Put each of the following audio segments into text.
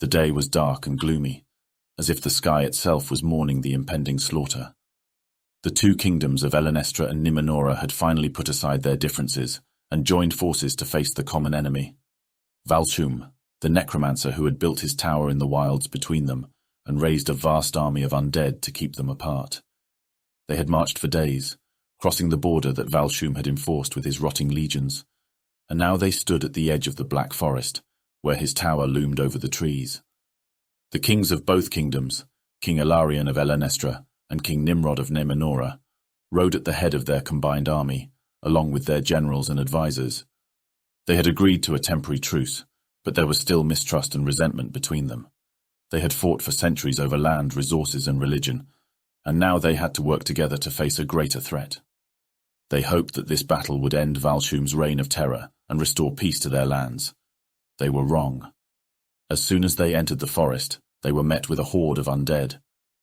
The day was dark and gloomy, as if the sky itself was mourning the impending slaughter. The two kingdoms of Elanestra and Numenora had finally put aside their differences and joined forces to face the common enemy. Valshroom, the necromancer who had built his tower in the wilds between them and raised a vast army of undead to keep them apart. They had marched for days, crossing the border that Valshroom had enforced with his rotting legions, and now they stood at the edge of the Black Forest, where his tower loomed over the trees. The kings of both kingdoms, King Ilarion of Elanestra and King Nimrod of Numenora, rode at the head of their combined army, along with their generals and advisors. They had agreed to a temporary truce, but there was still mistrust and resentment between them. They had fought for centuries over land, resources, and religion, and now they had to work together to face a greater threat. They hoped that this battle would end Valshroom's reign of terror and restore peace to their lands. They were wrong. As soon as they entered the forest, they were met with a horde of undead.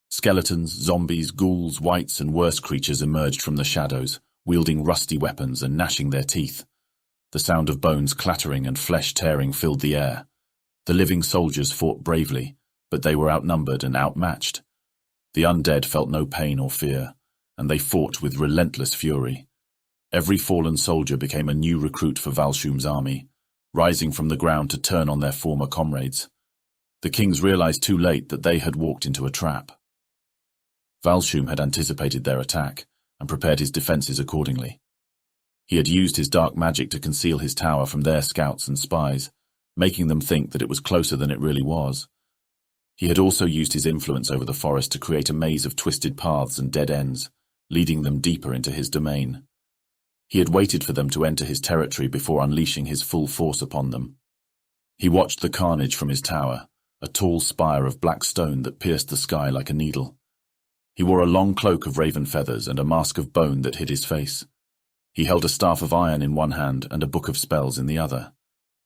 Skeletons, zombies, ghouls, wights, and worse creatures emerged from the shadows, wielding rusty weapons and gnashing their teeth. The sound of bones clattering and flesh tearing filled the air. The living soldiers fought bravely, but they were outnumbered and outmatched. The undead felt no pain or fear, and they fought with relentless fury. Every fallen soldier became a new recruit for Valshroom's army, rising from the ground to turn on their former comrades. The kings realized too late that they had walked into a trap. Valshroom had anticipated their attack and prepared his defenses accordingly. He had used his dark magic to conceal his tower from their scouts and spies, making them think that it was closer than it really was. He had also used his influence over the forest to create a maze of twisted paths and dead ends, leading them deeper into his domain. He had waited for them to enter his territory before unleashing his full force upon them. He watched the carnage from his tower, a tall spire of black stone that pierced the sky like a needle. He wore a long cloak of raven feathers and a mask of bone that hid his face. He held a staff of iron in one hand and a book of spells in the other.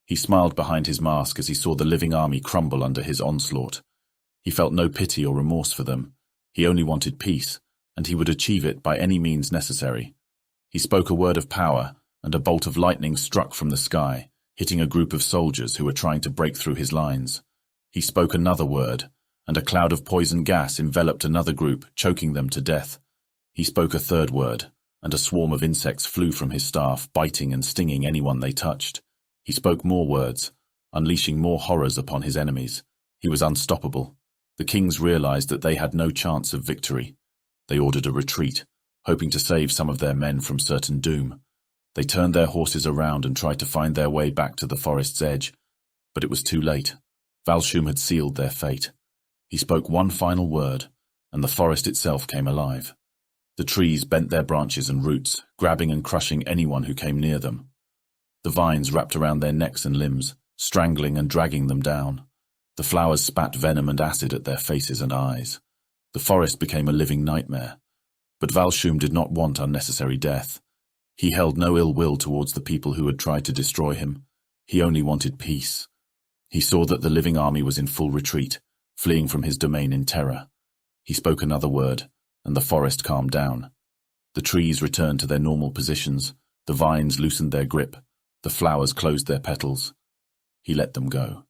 He smiled behind his mask as he saw the living army crumble under his onslaught. He felt no pity or remorse for them. He only wanted peace, and he would achieve it by any means necessary. He spoke a word of power, and a bolt of lightning struck from the sky, hitting a group of soldiers who were trying to break through his lines. He spoke another word, and a cloud of poison gas enveloped another group, choking them to death. He spoke a third word, and a swarm of insects flew from his staff, biting and stinging anyone they touched. He spoke more words, unleashing more horrors upon his enemies. He was unstoppable. The kings realized that they had no chance of victory. They ordered a retreat, hoping to save some of their men from certain doom. They turned their horses around and tried to find their way back to the forest's edge, but it was too late. Valshroom had sealed their fate. He spoke one final word, and the forest itself came alive. The trees bent their branches and roots, grabbing and crushing anyone who came near them. The vines wrapped around their necks and limbs, strangling and dragging them down. The flowers spat venom and acid at their faces and eyes. The forest became a living nightmare. But Valshroom did not want unnecessary death. He held no ill will towards the people who had tried to destroy him. He only wanted peace. He saw that the living army was in full retreat, fleeing from his domain in terror. He spoke another word, and the forest calmed down. The trees returned to their normal positions, the vines loosened their grip, the flowers closed their petals. He let them go.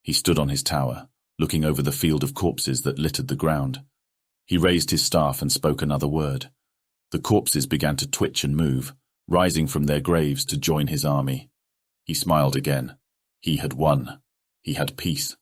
He stood on his tower, looking over the field of corpses that littered the ground. He raised his staff and spoke another word. The corpses began to twitch and move, rising from their graves to join his army. He smiled again. He had won. He had peace.